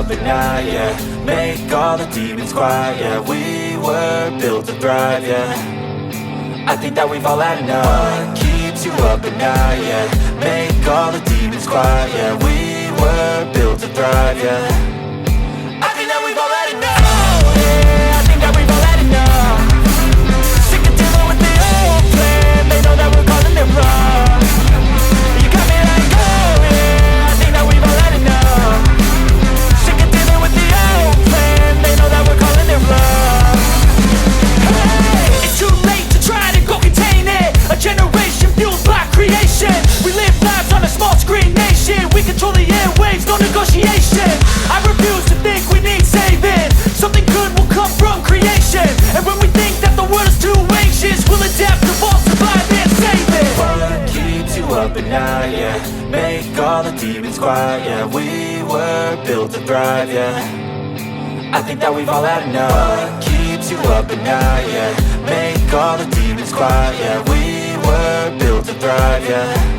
up at night, yeah. Make all the demons quiet, yeah. We were built to thrive, yeah. I think that we've all had enough. What keeps you up at night, yeah. Make all the demons quiet, yeah. We were built to thrive, yeah. I think that we've all had enough. Yeah, I think that we've all had enough. Sick of dealing with the old plan. They know that we're calling it wrong. You got me like, oh yeah, I think that we've all had enough. Sick of dealing with the old plan. They know that we're calling it wrong. Hey, it's too late to try to go contain it. A generation fueled by creation. We live lives on a small screen nation. We control the airwaves, no negotiation. I refuse to think we need saving. Something good will come from creation. And when we think that the world is too anxious, we'll adapt, evolve, survive and save it. What keeps you up at night, yeah. Make all the demons quiet, yeah. We were built to thrive, yeah. I think that we've all had enough. What keeps you up at night, yeah. Make all the demons quiet, yeah. We were built to thrive, yeah.